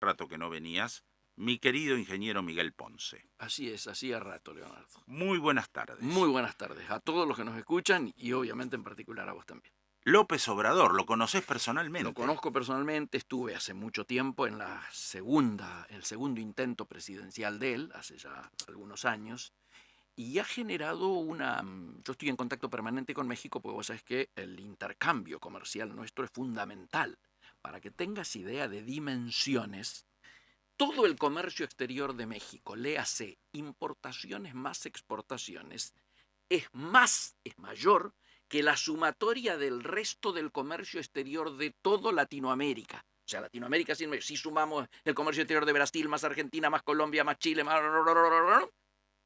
Rato que no venías, mi querido ingeniero Miguel Ponce. Así es, hacía rato, Leonardo. Muy buenas tardes. Muy buenas tardes a todos los que nos escuchan y obviamente en particular a vos también. López Obrador, ¿lo conocés Lo personalmente? conozco personalmente, estuve hace mucho tiempo en el segundo intento presidencial de él, hace ya algunos años, y ha generado yo estoy en contacto permanente con México porque vos sabés que el intercambio comercial nuestro es fundamental. Para que tengas idea de dimensiones, todo el comercio exterior de México, léase importaciones más exportaciones, es mayor que la sumatoria del resto del comercio exterior de todo Latinoamérica. O sea, Latinoamérica, si sumamos el comercio exterior de Brasil, más Argentina, más Colombia, más Chile, más...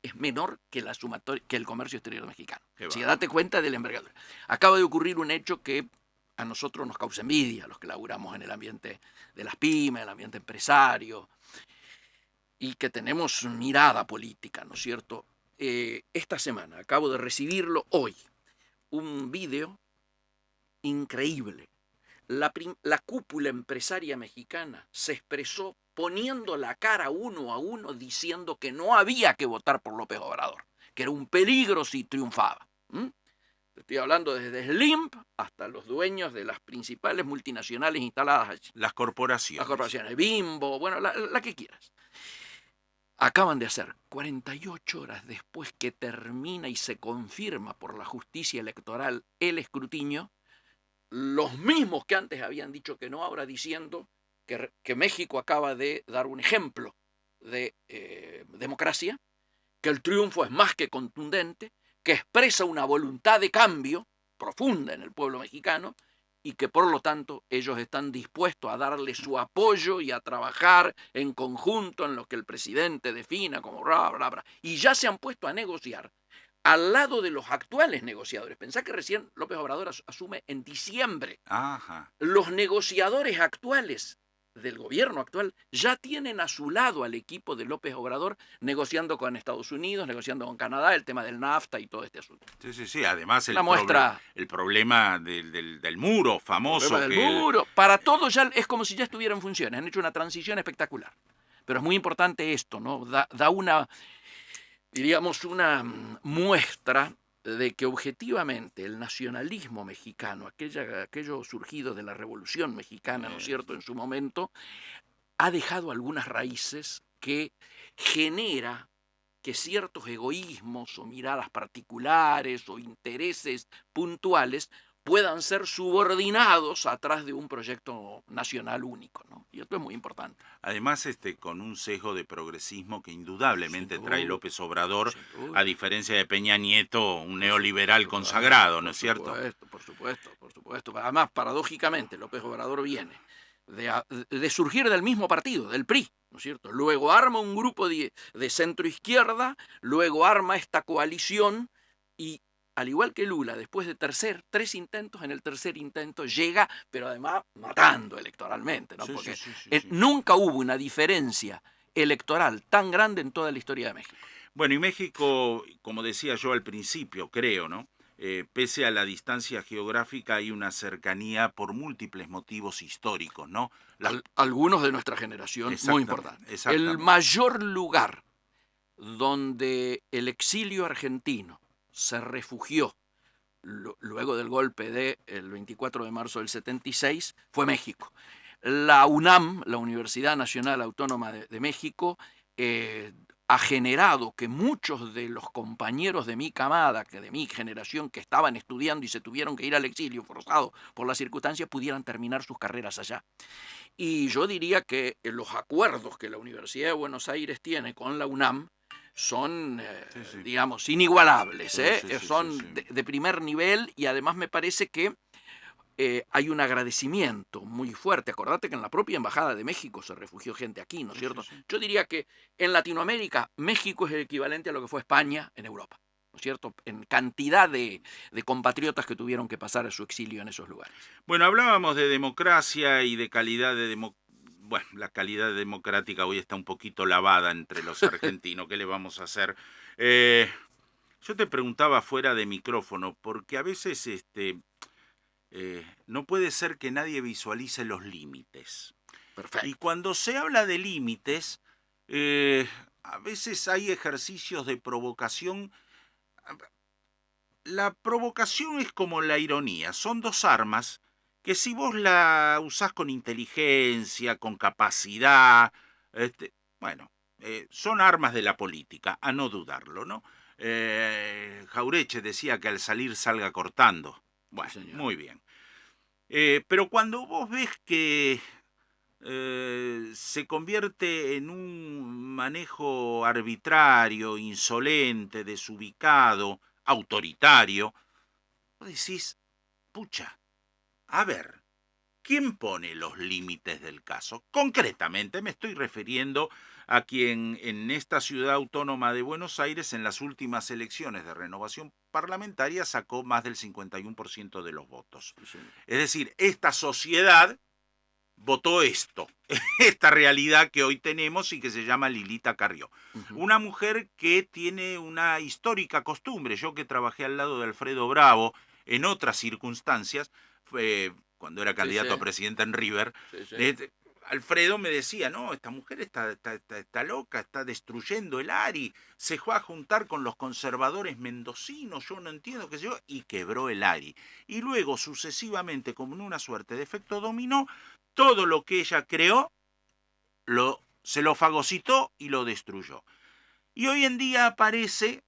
es menor que que el comercio exterior mexicano. O sea, date cuenta de la envergadura. Acaba de ocurrir un hecho que a nosotros nos causa envidia, a los que laburamos en el ambiente de las pymes, el ambiente empresario, y que tenemos mirada política, ¿no es cierto? Esta semana, acabo de recibirlo hoy, un video increíble. La cúpula empresaria mexicana se expresó poniendo la cara uno a uno diciendo que no había que votar por López Obrador, que era un peligro si triunfaba. Estoy hablando desde Slimp hasta los dueños de las principales multinacionales instaladas allí. Las corporaciones. Las corporaciones, Bimbo, bueno, la que quieras. Acaban de hacer 48 horas después que termina y se confirma por la justicia electoral el escrutinio, los mismos que antes habían dicho que no, ahora diciendo que México acaba de dar un ejemplo de democracia, que el triunfo es más que contundente, que expresa una voluntad de cambio profunda en el pueblo mexicano y que por lo tanto ellos están dispuestos a darle su apoyo y a trabajar en conjunto en lo que el presidente defina como bla, bla, bla. Y ya se han puesto a negociar al lado de los actuales negociadores. Pensá que recién López Obrador asume en diciembre. Ajá. Los negociadores actuales del gobierno actual ya tienen a su lado al equipo de López Obrador negociando con Estados Unidos, negociando con Canadá, el tema del NAFTA y todo este asunto. Sí. Además, Una muestra. el problema del muro famoso. El muro. Para todos ya es como si ya estuviera en funciones. Han hecho una transición espectacular. Pero es muy importante esto, ¿no? Da una, diríamos, una muestra de que objetivamente el nacionalismo mexicano, aquello surgido de la Revolución Mexicana, ¿no es cierto?, en su momento, ha dejado algunas raíces que genera que ciertos egoísmos o miradas particulares o intereses puntuales puedan ser subordinados atrás de un proyecto nacional único, ¿no? Y esto es muy importante. Además, con un sesgo de progresismo que indudablemente trae López Obrador, a diferencia de Peña Nieto, un neoliberal consagrado, ¿no es cierto? Por supuesto. Además, paradójicamente, López Obrador viene de surgir del mismo partido, del PRI, ¿no es cierto? Luego arma un grupo de centro izquierda, luego arma esta coalición y, al igual que Lula, después de tres intentos, en el tercer intento llega, pero además matando electoralmente, ¿no? Porque nunca hubo una diferencia electoral tan grande en toda la historia de México. Bueno, y México, como decía yo al principio, creo, ¿no? Pese a la distancia geográfica, hay una cercanía por múltiples motivos históricos, ¿no? Algunos de nuestra generación, muy importante. El mayor lugar donde el exilio argentino se refugió luego del golpe del 24 de marzo del 76 fue México. La UNAM, la Universidad Nacional Autónoma de México, ha generado que muchos de los compañeros de mi camada, de mi generación, que estaban estudiando y se tuvieron que ir al exilio forzados por las circunstancias, pudieran terminar sus carreras allá. Y yo diría que los acuerdos que la Universidad de Buenos Aires tiene con la UNAM son, digamos, inigualables, son de primer nivel y además me parece que hay un agradecimiento muy fuerte. Acordate que en la propia Embajada de México se refugió gente aquí, ¿no es cierto? Yo diría que en Latinoamérica México es el equivalente a lo que fue España en Europa, ¿no es cierto? En cantidad de compatriotas que tuvieron que pasar su exilio en esos lugares. Bueno, hablábamos de democracia y de calidad de Bueno, la calidad democrática hoy está un poquito lavada entre los argentinos. ¿Qué le vamos a hacer? Yo te preguntaba fuera de micrófono, porque a veces no puede ser que nadie visualice los límites. Y Perfecto. cuando se habla de límites, eh, a veces hay ejercicios de provocación. La provocación es como la ironía, son dos armas que si vos la usás con inteligencia, con capacidad, bueno, son armas de la política, a no dudarlo, ¿no? Jaureche decía que al salir salga cortando. Sí, Bueno, señor. muy bien. Pero cuando vos ves que se convierte en un manejo arbitrario, insolente, desubicado, autoritario, vos decís, pucha, a ver, ¿quién pone los límites del caso? Concretamente me estoy refiriendo a quien en esta ciudad autónoma de Buenos Aires en las últimas elecciones de renovación parlamentaria sacó más del 51% de los votos. Sí, señor. Es decir, esta sociedad votó esto, esta realidad que hoy tenemos y que se llama Lilita Carrió. Ujú. Una mujer que tiene una histórica costumbre. Yo que trabajé al lado de Alfredo Bravo en otras circunstancias, cuando era Sí, sí, candidato a presidente en River, sí, sí. Alfredo me decía, no, esta mujer está loca, está destruyendo el ARI, se fue a juntar con los conservadores mendocinos, yo no entiendo qué sé yo, y quebró el ARI. Y luego, sucesivamente, como en una suerte de efecto dominó, todo lo que ella creó se lo fagocitó y lo destruyó. Y hoy en día aparece,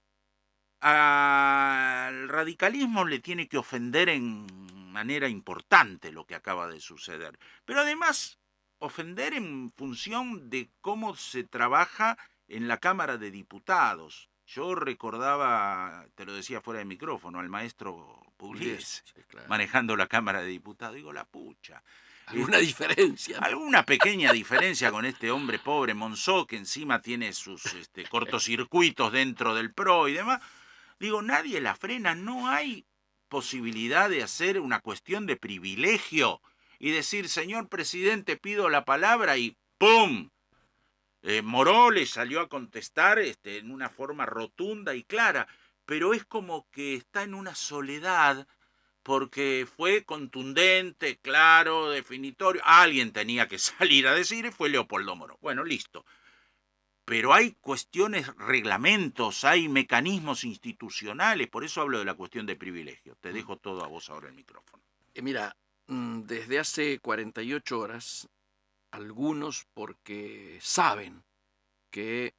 al radicalismo le tiene que ofender en manera importante lo que acaba de suceder. Pero además, ofender en función de cómo se trabaja en la Cámara de Diputados. Yo recordaba, te lo decía fuera de micrófono, al maestro Pugliese, Pugliese sí, claro. manejando la Cámara de Diputados. Digo, la pucha. ¿Alguna diferencia, no? Alguna pequeña diferencia con este hombre pobre Monzó, que encima tiene sus cortocircuitos dentro del PRO y demás. Digo, nadie la frena, no hay posibilidad de hacer una cuestión de privilegio y decir, señor presidente, pido la palabra y ¡pum! Moró le salió a contestar en una forma rotunda y clara, pero es como que está en una soledad porque fue contundente, claro, definitorio. Alguien tenía que salir a decir y fue Leopoldo Moro. Bueno, listo. Pero hay cuestiones, reglamentos, hay mecanismos institucionales, por eso hablo de la cuestión de privilegio. Te Mm. dejo todo a vos ahora el micrófono. Mira, desde hace 48 horas, algunos porque saben que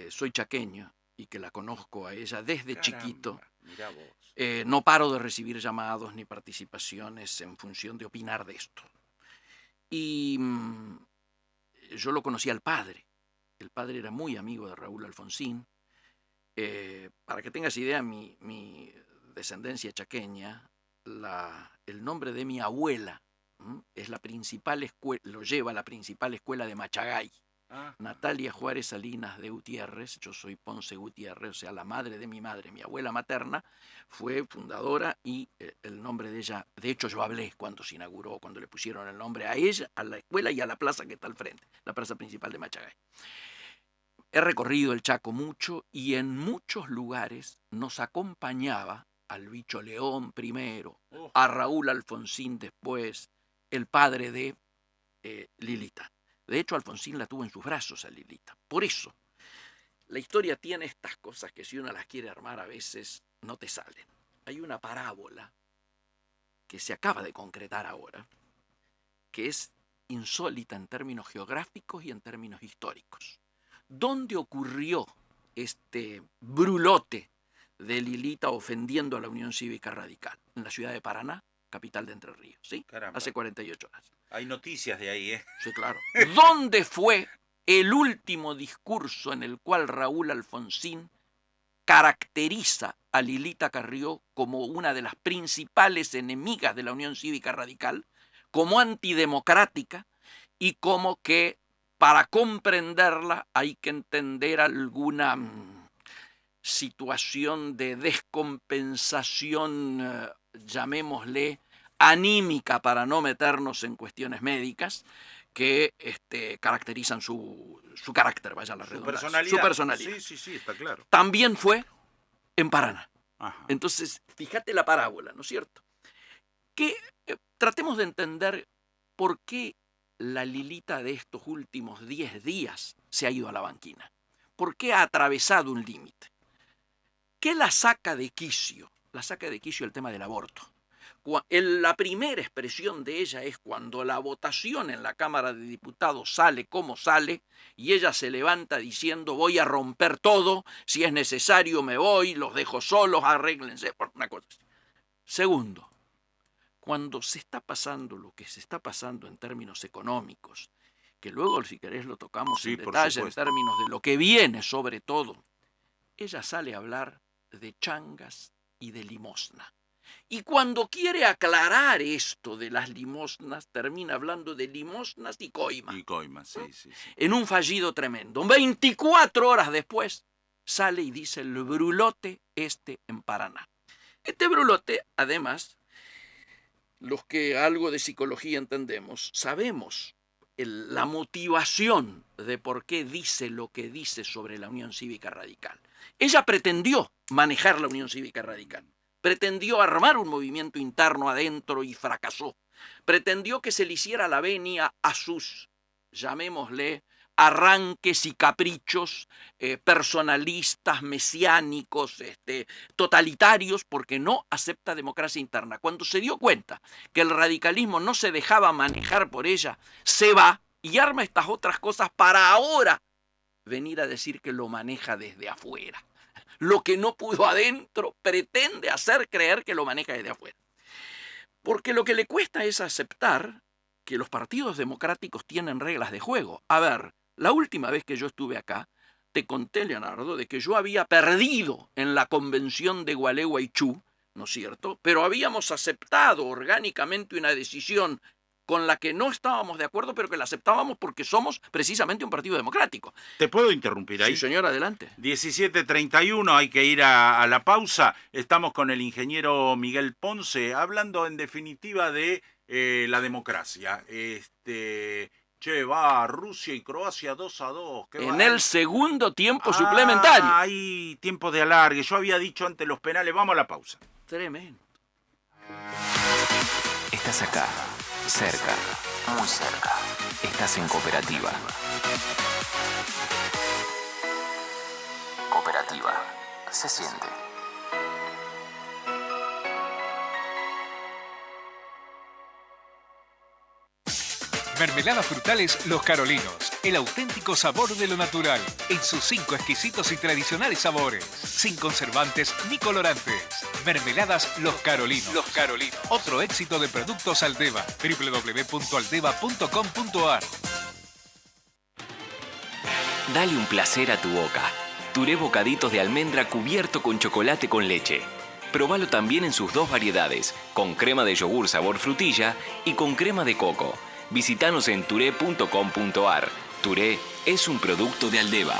soy chaqueño y que la conozco a ella desde chiquito, Caramba, mirá vos. no paro de recibir llamados ni participaciones en función de opinar de esto. Y yo lo conocí al padre. El padre era muy amigo de Raúl Alfonsín. Para que tengas idea, mi descendencia chaqueña, el nombre de mi abuela es la principal escuela, lo lleva a la principal escuela de Machagay. Ah, Natalia Juárez Salinas de Gutiérrez, yo soy Ponce Gutiérrez, o sea, la madre de mi madre, mi abuela materna, fue fundadora y el nombre de ella, de hecho yo hablé cuando se inauguró, cuando le pusieron el nombre a ella, a la escuela y a la plaza que está al frente, la plaza principal de Machagay. He recorrido el Chaco mucho y en muchos lugares nos acompañaba al Bicho León primero, a Raúl Alfonsín después, el padre de Lilita. De hecho, Alfonsín la tuvo en sus brazos a Lilita. Por eso, la historia tiene estas cosas que si uno las quiere armar a veces no te salen. Hay una parábola que se acaba de concretar ahora, que es insólita en términos geográficos y en términos históricos. ¿Dónde ocurrió este brulote de Lilita ofendiendo a la Unión Cívica Radical? En la ciudad de Paraná, capital de Entre Ríos, ¿sí? caramba. Hace 48 horas. Hay noticias de ahí, ¿eh? Sí, claro. ¿Dónde fue el último discurso en el cual Raúl Alfonsín caracteriza a Lilita Carrió como una de las principales enemigas de la Unión Cívica Radical, como antidemocrática y como que para comprenderla hay que entender alguna situación de descompensación, llamémosle, anímica para no meternos en cuestiones médicas, que caracterizan su carácter, vaya la redundancia, su personalidad. Sí, sí, sí, está claro. También fue en Paraná. Ajá. Entonces, fíjate la parábola, ¿no es cierto? Que tratemos de entender por qué la Lilita de estos últimos 10 días se ha ido a la banquina? ¿Por qué ha atravesado un límite? ¿Qué la saca de quicio? La saca de quicio el tema del aborto. La primera expresión de ella es cuando la votación en la Cámara de Diputados sale como sale y ella se levanta diciendo voy a romper todo, si es necesario me voy, los dejo solos, arréglense, por una cosa así. Segundo, cuando se está pasando lo que se está pasando en términos económicos, que luego si querés lo tocamos Sí, en por detalle en supuesto. términos de lo que viene sobre todo, ella sale a hablar de changas y de limosna. Y cuando quiere aclarar esto de las limosnas, termina hablando de limosnas y coima. Y coima, sí, sí, sí. En un fallido tremendo. 24 horas después sale y dice el brulote en Paraná. Este brulote, además, los que algo de psicología entendemos, sabemos la motivación de por qué dice lo que dice sobre la Unión Cívica Radical. Ella pretendió manejar la Unión Cívica Radical. Pretendió armar un movimiento interno adentro y fracasó. Pretendió que se le hiciera la venia a sus, llamémosle, arranques y caprichos personalistas, mesiánicos, totalitarios, porque no acepta democracia interna. Cuando se dio cuenta que el radicalismo no se dejaba manejar por ella, se va y arma estas otras cosas para ahora venir a decir que lo maneja desde afuera. Lo que no pudo adentro pretende hacer creer que lo maneja desde afuera. Porque lo que le cuesta es aceptar que los partidos democráticos tienen reglas de juego. A ver, la última vez que yo estuve acá, te conté, Leonardo, de que yo había perdido en la convención de Gualeguaychú, ¿no es cierto? Pero habíamos aceptado orgánicamente una decisión con la que no estábamos de acuerdo, pero que la aceptábamos porque somos precisamente un partido democrático. ¿Te puedo interrumpir ahí? Sí, señor, adelante. 17:31, hay que ir a la pausa. Estamos con el ingeniero Miguel Ponce, hablando en definitiva de la democracia. Va Rusia y Croacia 2-2. En el segundo tiempo suplementario. Hay tiempo de alargue. Yo había dicho antes los penales. Vamos a la pausa. Tremendo. Estás acá, cerca, muy cerca. Estás en Cooperativa. Cooperativa. Se siente. Mermeladas frutales Los Carolinos, el auténtico sabor de lo natural, en sus 5 exquisitos y tradicionales sabores, sin conservantes ni colorantes. Mermeladas Los Carolinos. Los Carolinos. Otro éxito de Productos Aldeva, www.aldeva.com.ar. Dale un placer a tu boca. Touré bocaditos de almendra cubierto con chocolate con leche. Probalo también en sus dos variedades, con crema de yogur sabor frutilla y con crema de coco. Visítanos en touré.com.ar. Touré es un producto de Aldeva.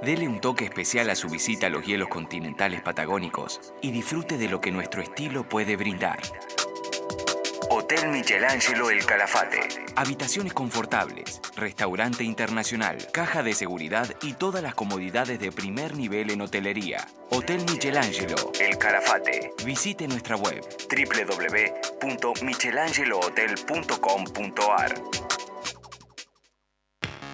Dele un toque especial a su visita a los hielos continentales patagónicos y disfrute de lo que nuestro estilo puede brindar. Hotel Michelangelo El Calafate. Habitaciones confortables, restaurante internacional, caja de seguridad y todas las comodidades de primer nivel en hotelería. Hotel Michelangelo El Calafate. Visite nuestra web www.michelangelohotel.com.ar.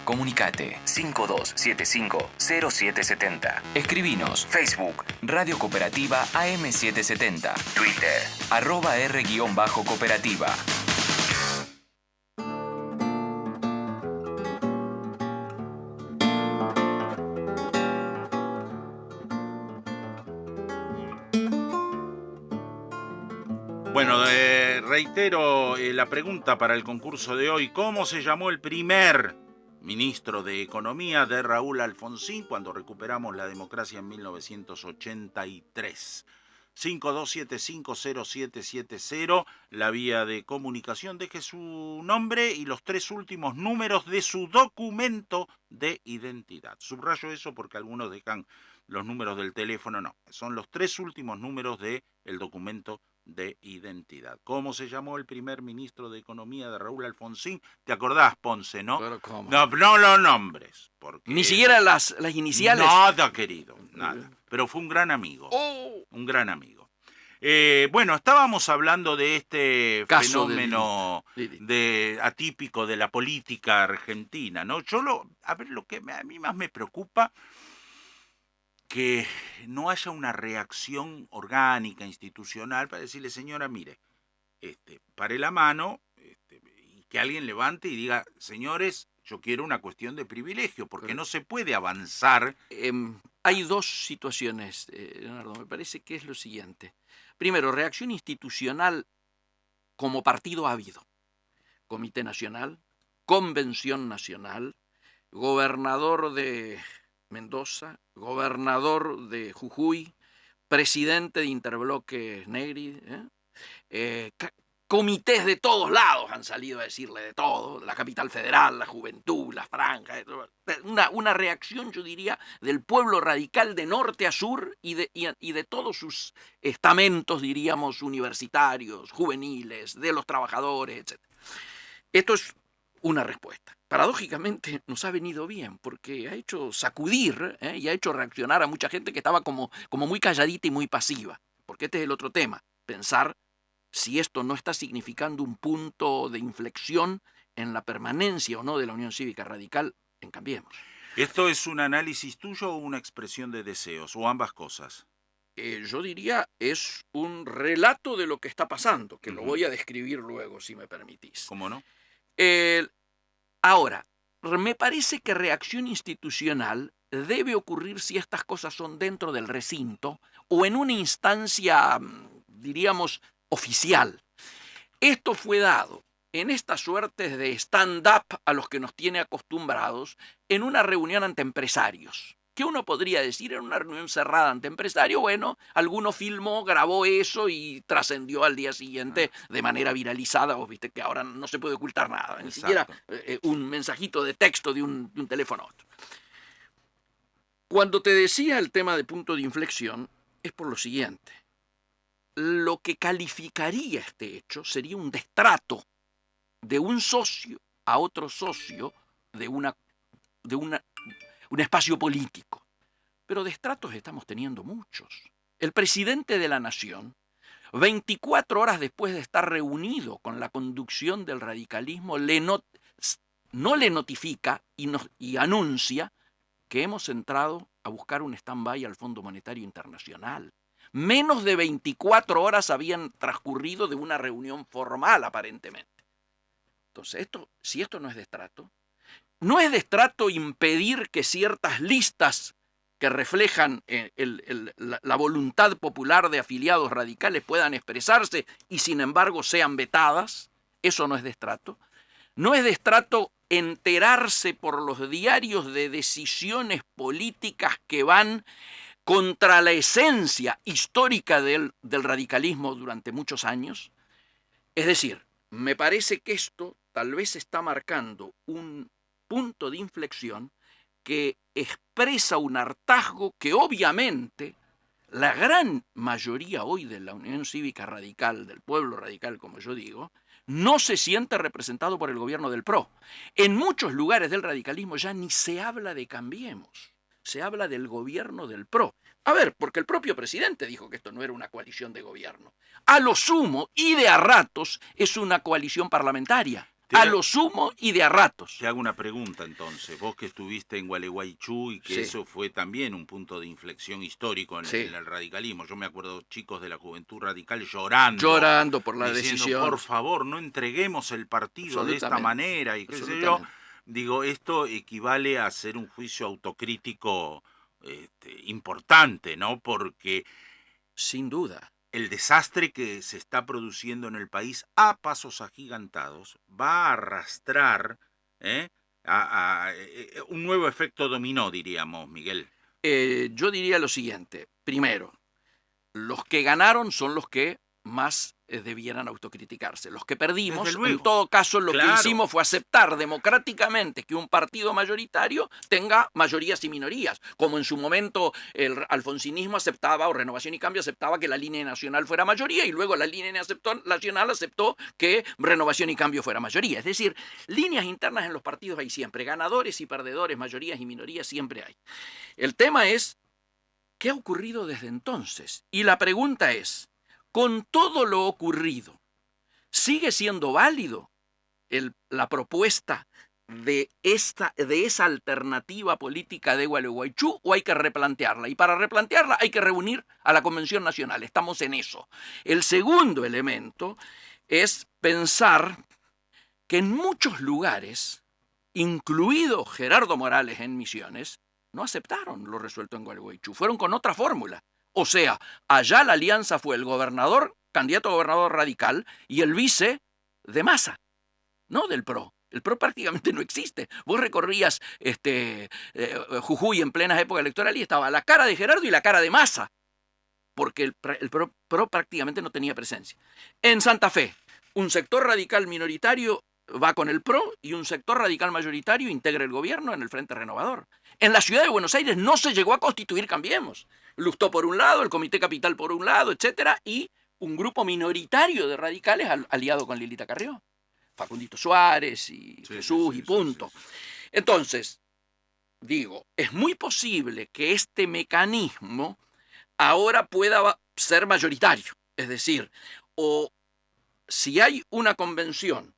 Comunicate 5275-0770. Escribinos Facebook Radio Cooperativa AM770. Twitter @R_cooperativa. Bueno, reitero la pregunta para el concurso de hoy. ¿Cómo se llamó el primer ministro de Economía de Raúl Alfonsín cuando recuperamos la democracia en 1983? 52750770, la vía de comunicación. Deje su nombre y los 3 últimos números de su documento de identidad. Subrayo eso porque algunos dejan los números del teléfono. No, son los 3 últimos números del documento de identidad. ¿Cómo se llamó el primer ministro de Economía de Raúl Alfonsín? ¿Te acordás, Ponce, no? Claro, ¿cómo? No los nombres. Porque Ni siquiera las iniciales. Nada, querido, nada. Pero fue un gran amigo. Oh. Un gran amigo. Bueno, estábamos hablando de este Caso fenómeno de Lilith. atípico de la política argentina, ¿no? A ver, lo que a mí más me preocupa, que no haya una reacción orgánica, institucional, para decirle, señora, mire, pare la mano, y que alguien levante y diga, señores, yo quiero una cuestión de privilegio, porque Correcto. no se puede avanzar. Hay dos situaciones, Leonardo, me parece que es lo siguiente. Primero, reacción institucional como partido ha habido. Comité Nacional, Convención Nacional, gobernador de Mendoza, gobernador de Jujuy, presidente de Interbloque Negri, comités de todos lados han salido a decirle de todo, la capital federal, la juventud, la franja, una reacción, yo diría, del pueblo radical de norte a sur y de todos sus estamentos, diríamos, universitarios, juveniles, de los trabajadores, etc. Esto es una respuesta. Paradójicamente nos ha venido bien porque ha hecho sacudir y ha hecho reaccionar a mucha gente que estaba como muy calladita y muy pasiva. Porque este es el otro tema, pensar si esto no está significando un punto de inflexión en la permanencia o no de la Unión Cívica Radical en Cambiemos. ¿Esto es un análisis tuyo o una expresión de deseos, o ambas cosas? Yo diría es un relato de lo que está pasando, que lo voy a describir luego, si me permitís. ¿Cómo no? Ahora, me parece que reacción institucional debe ocurrir si estas cosas son dentro del recinto o en una instancia, diríamos, oficial. Esto fue dado en estas suertes de stand-up a los que nos tiene acostumbrados en una reunión ante empresarios. Que uno podría decir en una reunión cerrada ante empresarios, bueno, alguno filmó, grabó eso y trascendió al día siguiente de manera viralizada. Vos viste que ahora no se puede ocultar nada, ni siquiera un mensajito de texto de un teléfono a otro. Cuando te decía el tema de punto de inflexión, es por lo siguiente. Lo que calificaría este hecho sería un destrato de un socio a otro socio de un espacio político. Pero destratos estamos teniendo muchos. El presidente de la Nación, 24 horas después de estar reunido con la conducción del radicalismo, no le notifica y anuncia que hemos entrado a buscar un stand-by al Fondo Monetario Internacional. Menos de 24 horas habían transcurrido de una reunión formal, aparentemente. Entonces, si esto no es destrato, no es destrato impedir que ciertas listas que reflejan la voluntad popular de afiliados radicales puedan expresarse y sin embargo sean vetadas. Eso no es destrato. No es destrato enterarse por los diarios de decisiones políticas que van contra la esencia histórica del radicalismo durante muchos años. Es decir, me parece que esto tal vez está marcando un punto de inflexión que expresa un hartazgo que obviamente la gran mayoría hoy de la Unión Cívica Radical, del pueblo radical, como yo digo, no se siente representado por el gobierno del PRO. En muchos lugares del radicalismo ya ni se habla de Cambiemos, se habla del gobierno del PRO. A ver, porque el propio presidente dijo que esto no era una coalición de gobierno. A lo sumo y de a ratos es una coalición parlamentaria. A lo sumo y de a ratos. Te hago una pregunta entonces, vos que estuviste en Gualeguaychú y que eso fue también un punto de inflexión histórico en el radicalismo. Yo me acuerdo chicos de la Juventud Radical llorando por la decisión. Por favor, no entreguemos el partido de esta manera y qué sé yo. Digo, esto equivale a hacer un juicio autocrítico importante, ¿no? Porque sin duda el desastre que se está produciendo en el país a pasos agigantados va a arrastrar a un nuevo efecto dominó, diríamos, Miguel. Yo diría lo siguiente. Primero, los que ganaron son los que más debieran autocriticarse. Los que perdimos, en todo caso, lo que hicimos fue aceptar democráticamente que un partido mayoritario tenga mayorías y minorías, como en su momento el alfonsinismo aceptaba, o Renovación y Cambio aceptaba que la línea nacional fuera mayoría, y luego la línea nacional aceptó que Renovación y Cambio fuera mayoría. Es decir, líneas internas en los partidos hay siempre, ganadores y perdedores, mayorías y minorías siempre hay. El tema es, ¿qué ha ocurrido desde entonces? Y la pregunta es, Con todo lo ocurrido, ¿sigue siendo válido la propuesta de esa alternativa política de Gualeguaychú o hay que replantearla? Y para replantearla hay que reunir a la Convención Nacional. Estamos en eso. El segundo elemento es pensar que en muchos lugares, incluido Gerardo Morales en Misiones, no aceptaron lo resuelto en Gualeguaychú. Fueron con otra fórmula. O sea, allá la alianza fue el gobernador, candidato a gobernador radical, y el vice de Massa, no del PRO. El PRO prácticamente no existe. Vos recorrías Jujuy en plenas épocas electorales y estaba la cara de Gerardo y la cara de Massa, porque el PRO prácticamente no tenía presencia. En Santa Fe, un sector radical minoritario va con el PRO y un sector radical mayoritario integra el gobierno en el Frente Renovador. En la ciudad de Buenos Aires no se llegó a constituir Cambiemos. Lustó por un lado, el Comité Capital por un lado, etcétera, y un grupo minoritario de radicales aliado con Lilita Carrió. Facundito Suárez y Jesús y punto. Entonces, digo, es muy posible que este mecanismo ahora pueda ser mayoritario. Es decir, o si hay una convención,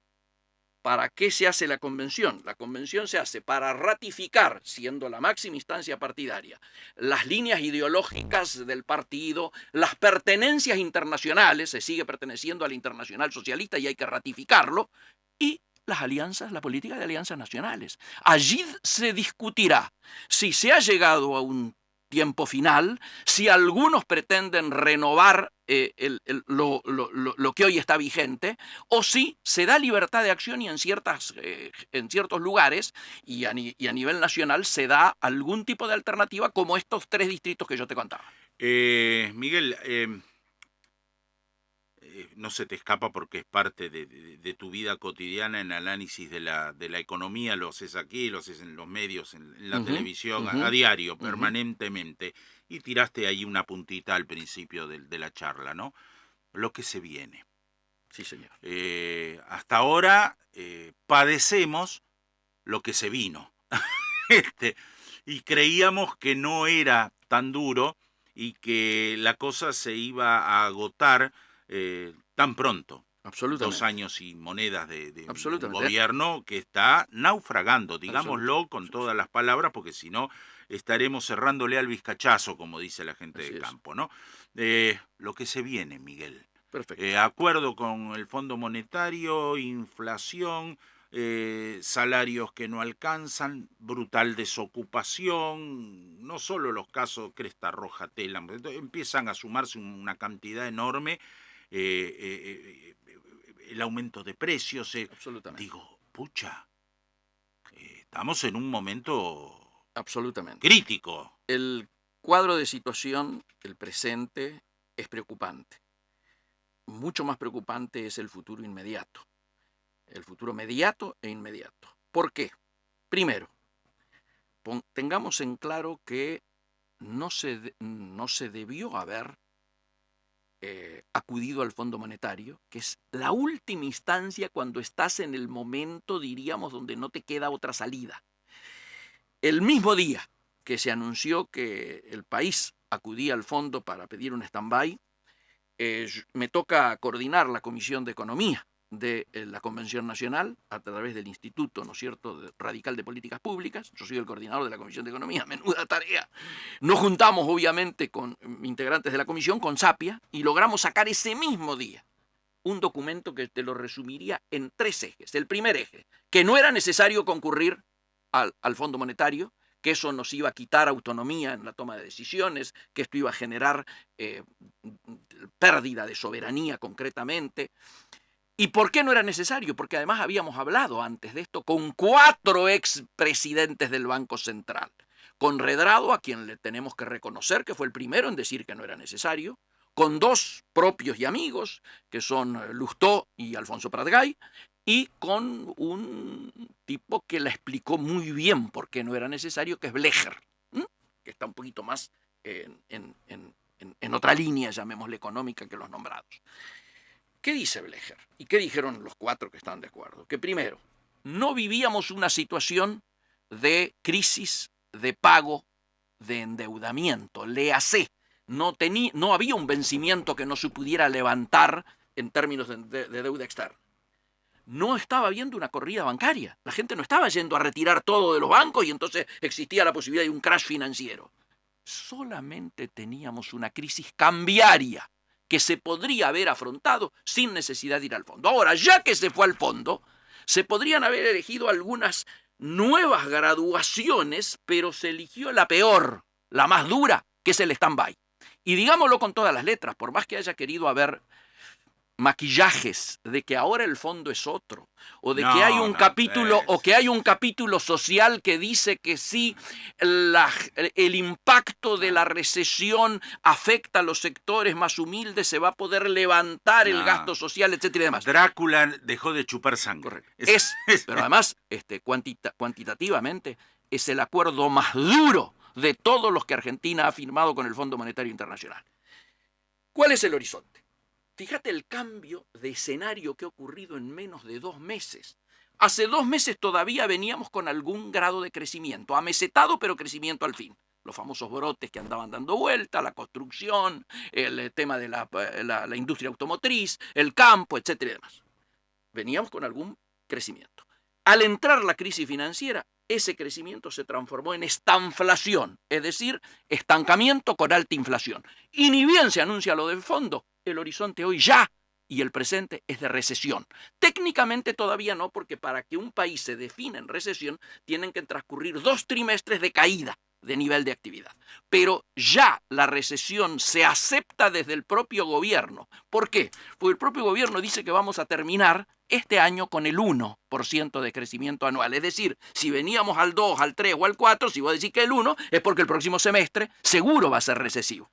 ¿para qué se hace la convención? La convención se hace para ratificar, siendo la máxima instancia partidaria, las líneas ideológicas del partido, las pertenencias internacionales, se sigue perteneciendo a la Internacional Socialista y hay que ratificarlo, y las alianzas, la política de alianzas nacionales. Allí se discutirá si se ha llegado a un tiempo final, si algunos pretenden renovar lo que hoy está vigente, o si se da libertad de acción y en ciertos lugares y a nivel nacional se da algún tipo de alternativa como estos 3 distritos que yo te contaba. Miguel, no se te escapa porque es parte de tu vida cotidiana en análisis de la economía, lo haces aquí, lo haces en los medios, en la televisión, a diario, permanentemente, y tiraste ahí una puntita al principio de la charla, ¿no? Lo que se viene. Sí, señor. Hasta ahora padecemos lo que se vino. Y creíamos que no era tan duro y que la cosa se iba a agotar tan pronto. Absolutamente. 2 años y monedas de un gobierno que está naufragando, digámoslo con todas las palabras, porque si no estaremos cerrándole al vizcachazo, como dice la gente de campo, ¿no? Lo que se viene, Miguel. Perfecto. Acuerdo con el Fondo Monetario, inflación, salarios que no alcanzan, brutal desocupación, no solo los casos Cresta Roja, Telam, empiezan a sumarse una cantidad enorme, el aumento de precios. Absolutamente. Digo, pucha, estamos en un momento absolutamente crítico. El cuadro de situación, el presente, es preocupante. Mucho más preocupante es el futuro inmediato. El futuro mediato e inmediato. ¿Por qué? Primero, tengamos en claro que no se debió haber acudido al Fondo Monetario, que es la última instancia cuando estás en el momento, diríamos, donde no te queda otra salida. El mismo día que se anunció que el país acudía al fondo para pedir un stand-by, me toca coordinar la Comisión de Economía de la Convención Nacional a través del Instituto, ¿no es cierto?, Radical de Políticas Públicas. Yo soy el coordinador de la Comisión de Economía, menuda tarea. Nos juntamos, obviamente, con integrantes de la comisión, con Sapia, y logramos sacar ese mismo día un documento que te lo resumiría en 3 ejes. El primer eje, que no era necesario concurrir al Fondo Monetario, que eso nos iba a quitar autonomía en la toma de decisiones, que esto iba a generar pérdida de soberanía concretamente. ¿Y por qué no era necesario? Porque además habíamos hablado antes de esto con 4 expresidentes del Banco Central. Con Redrado, a quien le tenemos que reconocer que fue el primero en decir que no era necesario, con 2 propios y amigos, que son Lustó y Alfonso Pratgay, y con un tipo que la explicó muy bien por qué no era necesario, que es Blecher, que está un poquito más en otra línea, llamémosle económica, que los nombrados. ¿Qué dice Blecher? ¿Y qué dijeron los 4 que están de acuerdo? Que primero, no vivíamos una situación de crisis, de pago, de endeudamiento, léase, no había un vencimiento que no se pudiera levantar en términos de deuda externa. No estaba habiendo una corrida bancaria. La gente no estaba yendo a retirar todo de los bancos y entonces existía la posibilidad de un crash financiero. Solamente teníamos una crisis cambiaria que se podría haber afrontado sin necesidad de ir al fondo. Ahora, ya que se fue al fondo, se podrían haber elegido algunas nuevas graduaciones, pero se eligió la peor, la más dura, que es el stand-by. Y digámoslo con todas las letras, por más que haya querido haber maquillajes de que ahora el fondo es otro, o de que hay un capítulo, o que hay un capítulo social que dice que sí, el impacto de la recesión afecta a los sectores más humildes, se va a poder levantar el gasto social, etcétera y demás. Drácula dejó de chupar sangre. Correcto. Pero además, cuantitativamente, es el acuerdo más duro de todos los que Argentina ha firmado con el Fondo Monetario Internacional. ¿Cuál es el horizonte? Fíjate el cambio de escenario que ha ocurrido en menos de 2 meses. Hace 2 meses todavía veníamos con algún grado de crecimiento, amesetado pero crecimiento al fin. Los famosos brotes que andaban dando vuelta, la construcción, el tema de la industria automotriz, el campo, etcétera y demás. Veníamos con algún crecimiento. Al entrar la crisis financiera, ese crecimiento se transformó en estanflación, es decir, estancamiento con alta inflación. Y ni bien se anuncia lo del fondo, el horizonte hoy ya y el presente es de recesión. Técnicamente todavía no, porque para que un país se defina en recesión tienen que transcurrir 2 trimestres de caída de nivel de actividad. Pero ya la recesión se acepta desde el propio gobierno. ¿Por qué? Porque el propio gobierno dice que vamos a terminar este año con el 1% de crecimiento anual. Es decir, si veníamos al 2, al 3 o al 4, si vos decís que el 1, es porque el próximo semestre seguro va a ser recesivo.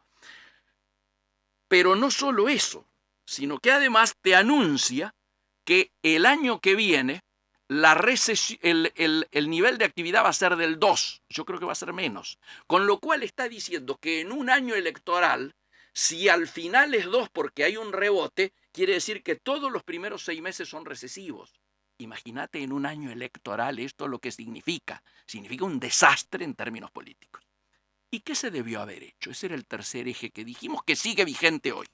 Pero no solo eso, sino que además te anuncia que el año que viene el nivel de actividad va a ser del 2, yo creo que va a ser menos. Con lo cual está diciendo que en un año electoral, si al final es 2 porque hay un rebote, quiere decir que todos los primeros 6 meses son recesivos. Imagínate en un año electoral esto lo que significa. Significa un desastre en términos políticos. ¿Y qué se debió haber hecho? Ese era el tercer eje que dijimos que sigue vigente hoy.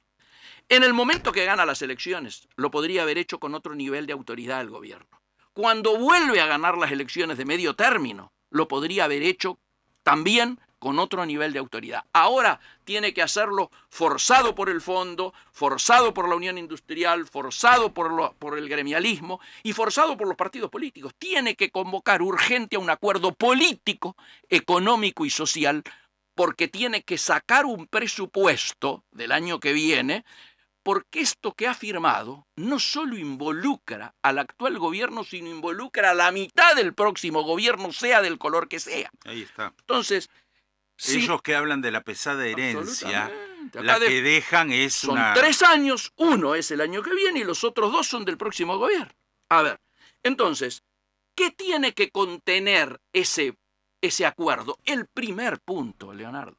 En el momento que gana las elecciones, lo podría haber hecho con otro nivel de autoridad del gobierno. Cuando vuelve a ganar las elecciones de medio término, lo podría haber hecho también con otro nivel de autoridad. Ahora tiene que hacerlo forzado por el fondo, forzado por la Unión Industrial, forzado por el gremialismo y forzado por los partidos políticos. Tiene que convocar urgente a un acuerdo político, económico y social, porque tiene que sacar un presupuesto del año que viene, porque esto que ha firmado no solo involucra al actual gobierno, sino involucra a la mitad del próximo gobierno, sea del color que sea. Ahí está. Entonces, ellos que hablan de la pesada herencia, la que dejan es son 3 años, uno es el año que viene y los otros 2 son del próximo gobierno. A ver, entonces, ¿qué tiene que contener ese acuerdo? El primer punto, Leonardo,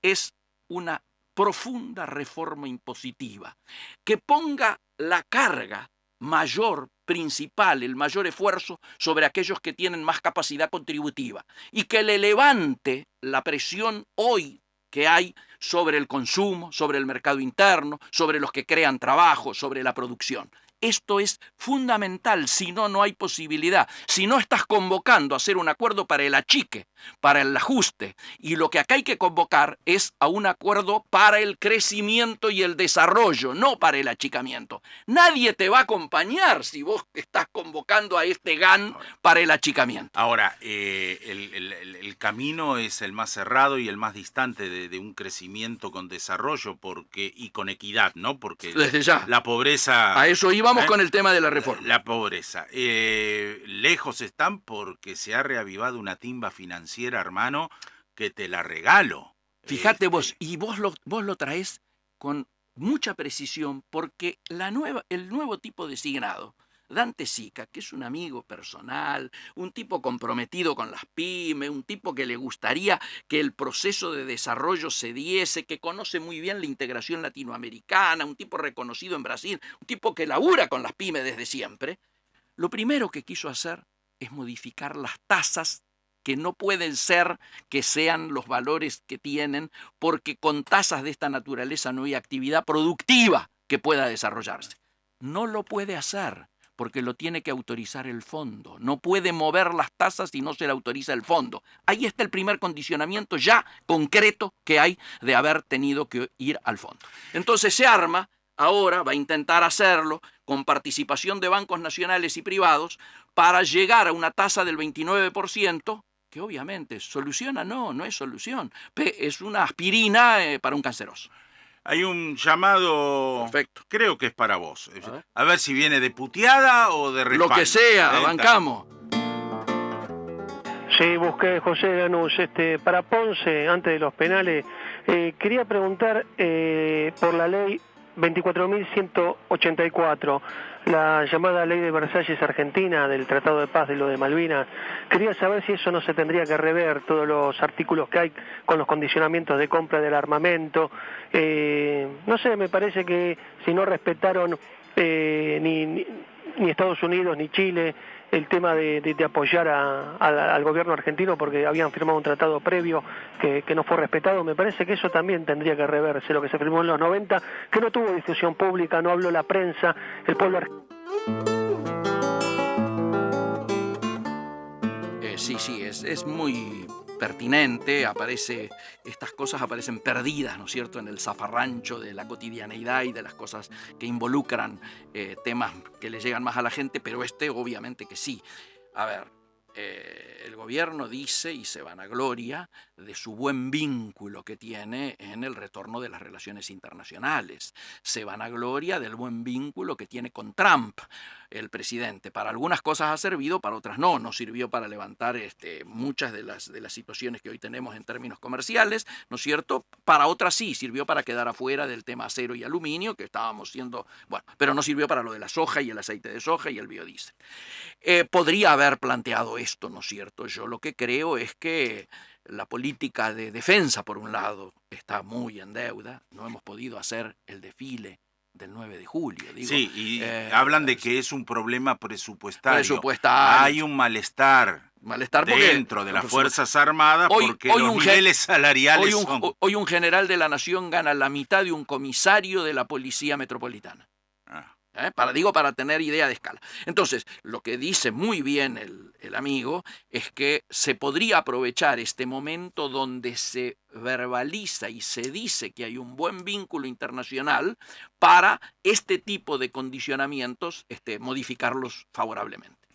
es una profunda reforma impositiva que ponga la carga mayor, principal, el mayor esfuerzo sobre aquellos que tienen más capacidad contributiva y que le levante la presión hoy que hay sobre el consumo, sobre el mercado interno, sobre los que crean trabajo, sobre la producción. Esto es fundamental, si no, no hay posibilidad. Si no estás convocando a hacer un acuerdo para el achique, para el ajuste, y lo que acá hay que convocar es a un acuerdo para el crecimiento y el desarrollo, no para el achicamiento. Nadie te va a acompañar si vos estás convocando a este GAN para el achicamiento. Ahora, el camino es el más cerrado y el más distante de un crecimiento con desarrollo y con equidad, ¿no? Porque desde ya la pobreza... A eso íbamos con el tema de la reforma. La pobreza. Lejos están porque se ha reavivado una timba financiera, hermano, que te la regalo. Fíjate vos, y vos lo traes con mucha precisión, porque el nuevo tipo designado, Dante Sica, que es un amigo personal, un tipo comprometido con las pymes, un tipo que le gustaría que el proceso de desarrollo se diese, que conoce muy bien la integración latinoamericana, un tipo reconocido en Brasil, un tipo que labura con las pymes desde siempre, lo primero que quiso hacer es modificar las tasas que no pueden ser que sean los valores que tienen, porque con tasas de esta naturaleza no hay actividad productiva que pueda desarrollarse. No lo puede hacer, porque lo tiene que autorizar el fondo. No puede mover las tasas si no se le autoriza el fondo. Ahí está el primer condicionamiento ya concreto que hay de haber tenido que ir al fondo. Entonces se arma, ahora va a intentar hacerlo con participación de bancos nacionales y privados para llegar a una tasa del 29%, que obviamente soluciona, no es solución. Es una aspirina para un canceroso. Hay un llamado, Perfecto. Creo que es para vos. A ver si viene de puteada o de respaldo. Lo que sea, bancamos. Sí, busqué José Lanús. Para Ponce, antes de los penales, quería preguntar por la ley 24.184, la llamada ley de Versalles Argentina, del Tratado de Paz de lo de Malvinas. Quería saber si eso no se tendría que rever, todos los artículos que hay con los condicionamientos de compra del armamento. No sé, me parece que si no respetaron ni Estados Unidos ni Chile el tema de apoyar al gobierno argentino porque habían firmado un tratado previo que no fue respetado, me parece que eso también tendría que reverse, lo que se firmó en los 90, que no tuvo difusión pública, no habló la prensa, el pueblo argentino. Sí, es muy pertinente, estas cosas aparecen perdidas, ¿no es cierto?, en el zafarrancho de la cotidianeidad y de las cosas que involucran temas que le llegan más a la gente, pero obviamente que sí. A ver, el gobierno dice y se vanagloria de su buen vínculo que tiene en el retorno de las relaciones internacionales. Se vanagloria del buen vínculo que tiene con Trump, el presidente. Para algunas cosas ha servido, para otras no. No sirvió para levantar muchas de las situaciones que hoy tenemos en términos comerciales, ¿no es cierto? Para otras sí, sirvió para quedar afuera del tema acero y aluminio, que estábamos siendo, pero no sirvió para lo de la soja y el aceite de soja y el biodiesel. Podría haber planteado esto, ¿no es cierto? Yo lo que creo es que la política de defensa, por un lado, está muy en deuda. No hemos podido hacer el desfile del 9 de julio. Sí, y hablan de que es un problema presupuestario. Hay un malestar dentro de las Fuerzas Armadas porque los niveles salariales son... Hoy un general de la Nación gana la mitad de un comisario de la Policía Metropolitana. Para tener idea de escala. Entonces, lo que dice muy bien el amigo es que se podría aprovechar este momento donde se verbaliza y se dice que hay un buen vínculo internacional para este tipo de condicionamientos, modificarlos favorablemente.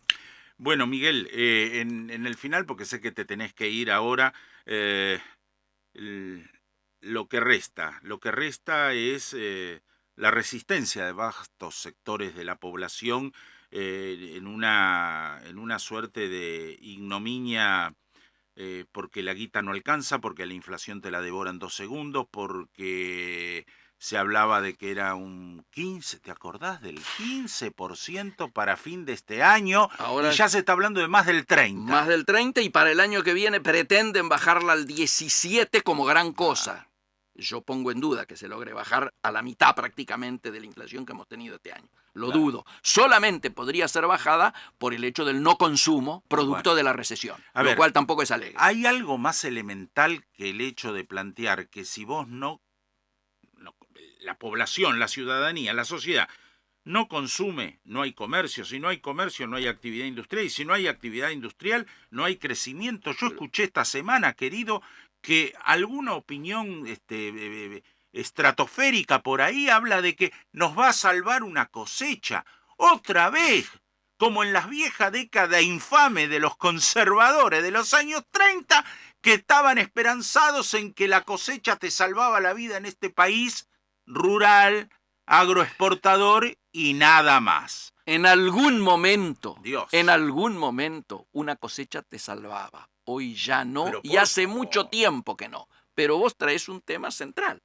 Bueno, Miguel, en el final, porque sé que te tenés que ir ahora, lo que resta es... la resistencia de vastos sectores de la población en una suerte de ignominia porque la guita no alcanza, porque la inflación te la devora en 2 segundos, porque se hablaba de que era un 15, ¿te acordás? Del 15% para fin de este año. Ahora y ya se está hablando de más del 30%. Más del 30% y para el año que viene pretenden bajarla al 17% como gran cosa. Yo pongo en duda que se logre bajar a la mitad prácticamente de la inflación que hemos tenido este año. Lo dudo. Solamente podría ser bajada por el hecho del no consumo producto de la recesión, lo cual tampoco es alegre. Hay algo más elemental que el hecho de plantear que si vos la población, la ciudadanía, la sociedad, no consume, no hay comercio. Si no hay comercio, no hay actividad industrial. Y si no hay actividad industrial, no hay crecimiento. Yo escuché esta semana, querido, que alguna opinión estratosférica por ahí habla de que nos va a salvar una cosecha. Otra vez, como en las viejas décadas infame de los conservadores de los años 30, que estaban esperanzados en que la cosecha te salvaba la vida en este país rural, agroexportador y nada más. En algún momento, una cosecha te salvaba. Hoy ya no, y hace mucho tiempo que no. Pero vos traes un tema central.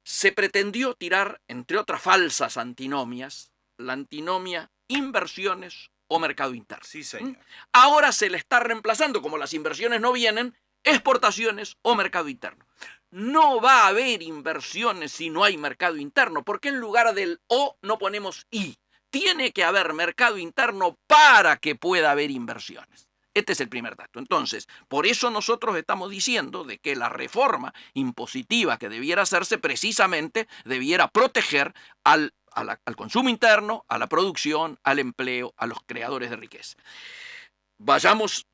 Se pretendió tirar, entre otras falsas antinomias, la antinomia inversiones o mercado interno. Sí, señor. Ahora se le está reemplazando, como las inversiones no vienen, exportaciones o mercado interno. No va a haber inversiones si no hay mercado interno, porque en lugar del o no ponemos i. Tiene que haber mercado interno para que pueda haber inversiones. Este es el primer dato. Entonces, por eso nosotros estamos diciendo de que la reforma impositiva que debiera hacerse precisamente debiera proteger al consumo interno, a la producción, al empleo, a los creadores de riqueza. Vayamos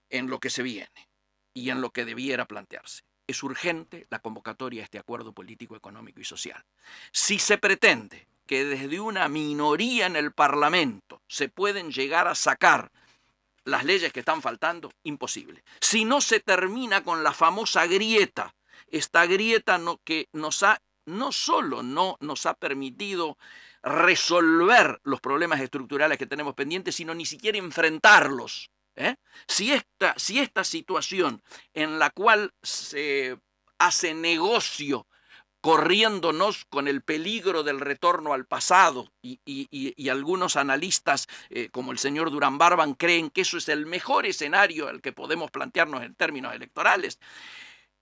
en lo que se viene y en lo que debiera plantearse. Es urgente la convocatoria a este acuerdo político, económico y social. Si se pretende que desde una minoría en el Parlamento se pueden llegar a sacar las leyes que están faltando, imposible. Si no se termina con la famosa grieta, esta grieta que no solo no nos ha permitido resolver los problemas estructurales que tenemos pendientes, sino ni siquiera enfrentarlos. Si esta situación en la cual se hace negocio corriéndonos con el peligro del retorno al pasado y algunos analistas como el señor Durán Barban creen que eso es el mejor escenario al que podemos plantearnos en términos electorales,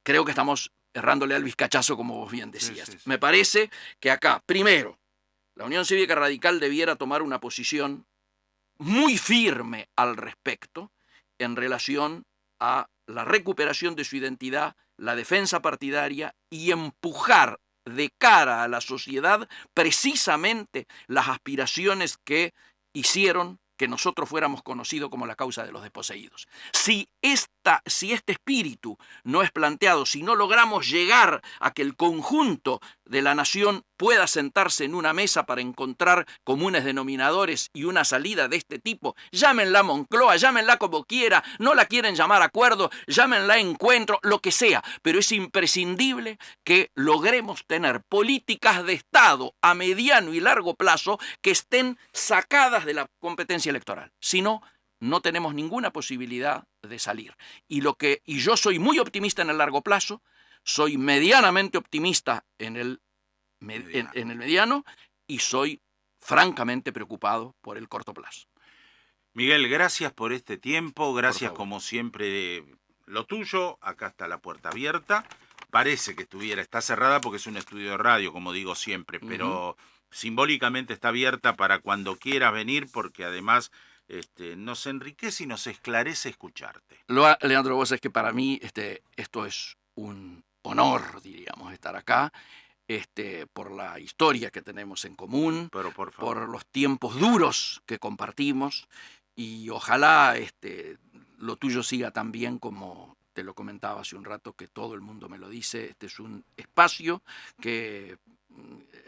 creo que estamos errándole al vizcachazo, como vos bien decías. Sí. Me parece que acá, primero, la Unión Cívica Radical debiera tomar una posición muy firme al respecto en relación a la recuperación de su identidad, la defensa partidaria y empujar de cara a la sociedad precisamente las aspiraciones que hicieron que nosotros fuéramos conocidos como la causa de los desposeídos. Si este espíritu no es planteado, si no logramos llegar a que el conjunto de la nación pueda sentarse en una mesa para encontrar comunes denominadores y una salida de este tipo, llámenla Moncloa, llámenla como quiera, no la quieren llamar acuerdo, llámenla encuentro, lo que sea, pero es imprescindible que logremos tener políticas de Estado a mediano y largo plazo que estén sacadas de la competencia electoral. Si no, no tenemos ninguna posibilidad de salir. Y yo soy muy optimista en el largo plazo, soy medianamente optimista en el mediano y soy francamente preocupado por el corto plazo. Miguel, gracias por este tiempo, gracias como siempre de lo tuyo, acá está la puerta abierta, parece que está cerrada porque es un estudio de radio, como digo siempre, pero simbólicamente está abierta para cuando quieras venir, porque además nos enriquece y nos esclarece escucharte. Leandro, vos sabés que para mí esto es un honor, diríamos, estar acá, por la historia que tenemos en común, pero por los tiempos duros que compartimos, y ojalá lo tuyo siga tan bien como te lo comentaba hace un rato, que todo el mundo me lo dice. Este es un espacio que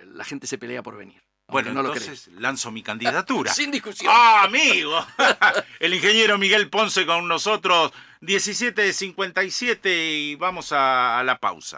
la gente se pelea por venir. Bueno, no entonces lanzo mi candidatura. Sin discusión. ¡Ah, amigo! El ingeniero Miguel Ponce con nosotros, 17:57, y vamos a la pausa.